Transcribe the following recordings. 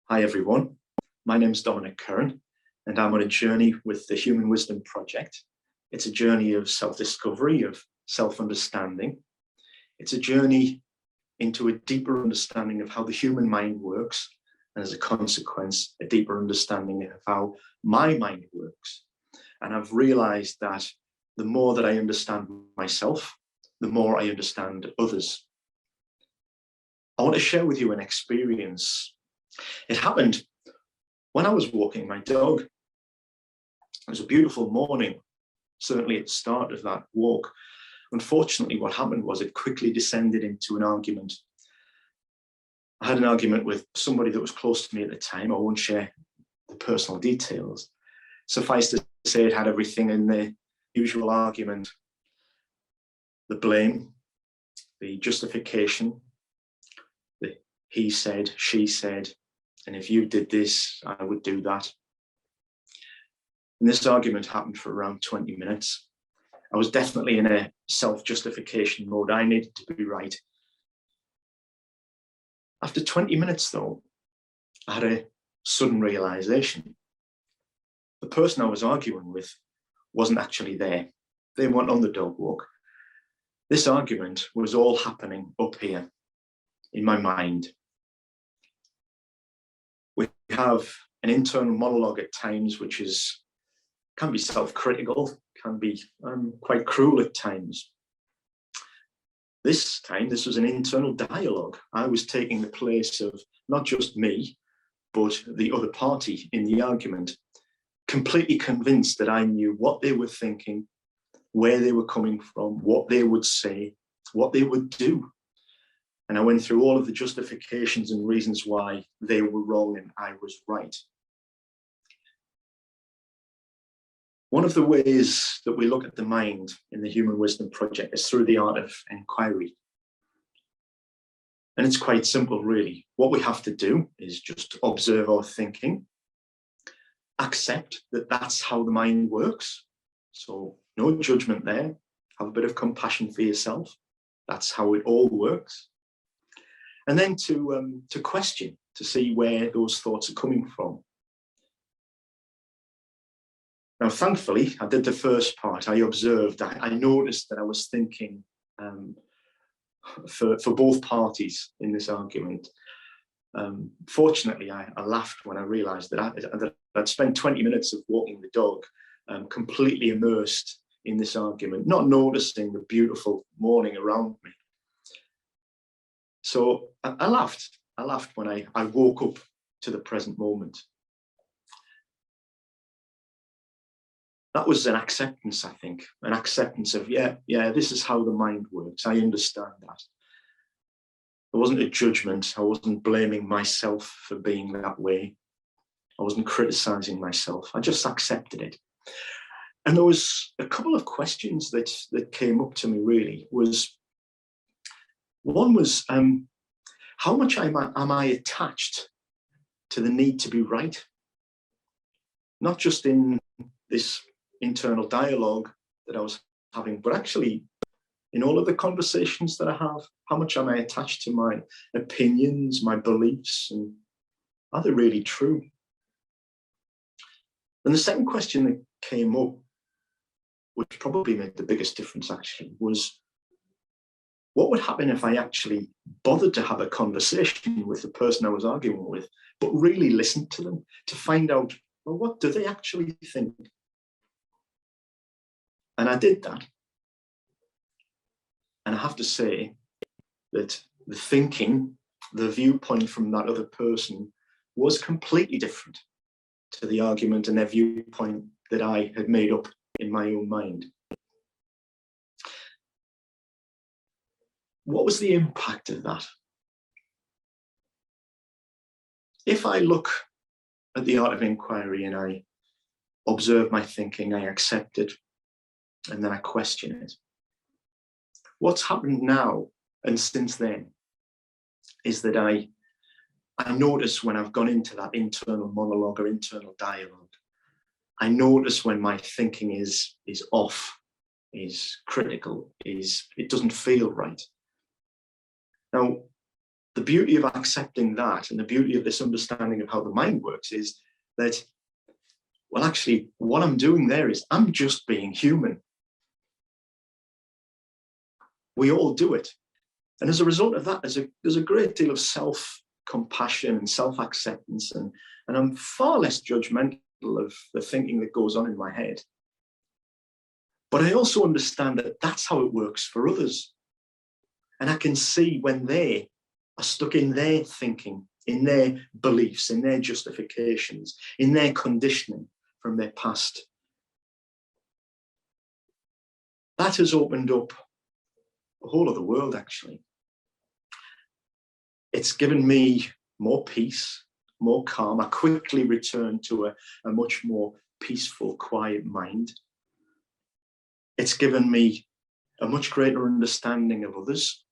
Hi everyone, my name is Dominic Curran and I'm on a journey with the Human Wisdom Project. It's a journey of self-discovery, of self-understanding. It's a journey into a deeper understanding of how the human mind works, and as a consequence, a deeper understanding of how my mind works. And I've realized that the more that I understand myself, the more I understand others. I want to share with you an experience. It happened when I was walking my dog. It was a beautiful morning, certainly at the start of that walk. Unfortunately, what happened was it quickly descended into an argument. I had an argument with somebody that was close to me at the time. I won't share the personal details. Suffice to say, it had everything in the usual argument: the blame, the justification, the he said, she said, and if you did this, I would do that. And this argument happened for around 20 minutes. I was definitely in a self-justification mode. I needed to be right. After 20 minutes, though, I had a sudden realization. The person I was arguing with wasn't actually there. They weren't on the dog walk. This argument was all happening up here in my mind. We have an internal monologue at times, which can be self-critical, can be quite cruel at times. This time, this was an internal dialogue. I was taking the place of not just me, but the other party in the argument, completely convinced that I knew what they were thinking, where they were coming from, what they would say, what they would do. And I went through all of the justifications and reasons why they were wrong and I was right. One of the ways that we look at the mind in the Human Wisdom Project is through the art of inquiry. And it's quite simple, really. What we have to do is just observe our thinking, accept that that's how the mind works. So no judgment there. Have a bit of compassion for yourself. That's how it all works. And then to question, to see where those thoughts are coming from. Now, thankfully, I did the first part. I observed, I noticed that I was thinking for both parties in this argument. Fortunately, I laughed when I realized that I'd spent 20 minutes of walking the dog, completely immersed in this argument, not noticing the beautiful morning around me. So I laughed. I laughed when I woke up to the present moment. That was an acceptance, I think, an acceptance of, yeah, this is how the mind works. I understand that. It wasn't a judgment. I wasn't blaming myself for being that way. I wasn't criticizing myself. I just accepted it. And there was a couple of questions that came up to me, really. One was, how much am I attached to the need to be right? Not just in this internal dialogue that I was having, but actually in all of the conversations that I have. How much am I attached to my opinions, my beliefs, and are they really true? And the second question that came up, which probably made the biggest difference actually, was what would happen if I actually bothered to have a conversation with the person I was arguing with, but really listened to them to find out, well, what do they actually think? And I did that. And I have to say that the thinking, the viewpoint from that other person was completely different to the argument and their viewpoint that I had made up in my own mind. What was the impact of that? If I look at the art of inquiry and I observe my thinking, I accept it, and then I question it, what's happened now and since then is that I notice when I've gone into that internal monologue or internal dialogue, I notice when my thinking is off, is critical, it doesn't feel right. Now, the beauty of accepting that and the beauty of this understanding of how the mind works is that, well, actually, what I'm doing there is I'm just being human. We all do it. And as a result of that, there's a great deal of self-compassion and self-acceptance, and I'm far less judgmental of the thinking that goes on in my head. But I also understand that that's how it works for others. And I can see when they are stuck in their thinking, in their beliefs, in their justifications, in their conditioning from their past. That has opened up the whole of the world, actually. It's given me more peace, more calm. I quickly returned to a much more peaceful, quiet mind. It's given me a much greater understanding of others,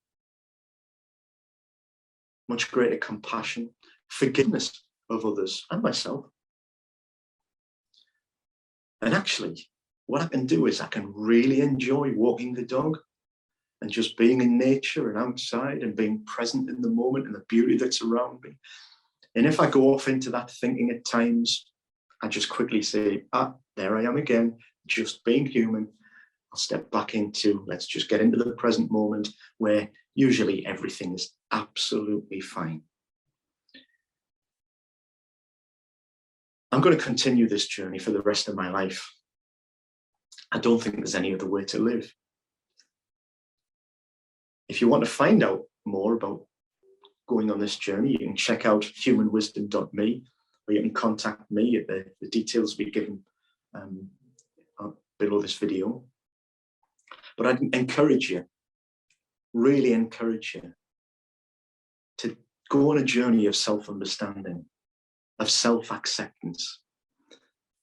much greater compassion, forgiveness of others and myself. And actually, what I can do is I can really enjoy walking the dog and just being in nature and outside and being present in the moment and the beauty that's around me. And if I go off into that thinking at times, I just quickly say, there I am again, just being human. I'll step back into, let's just get into the present moment where usually everything is absolutely fine. I'm going to continue this journey for the rest of my life. I don't think there's any other way to live. If you want to find out more about going on this journey, you can check out humanwisdom.me, or you can contact me at the details we given below this video. But I'd encourage you, really encourage you, to go on a journey of self-understanding, of self-acceptance.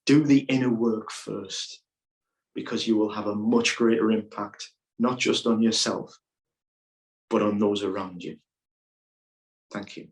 Do the inner work first, because you will have a much greater impact, not just on yourself, but on those around you. Thank you.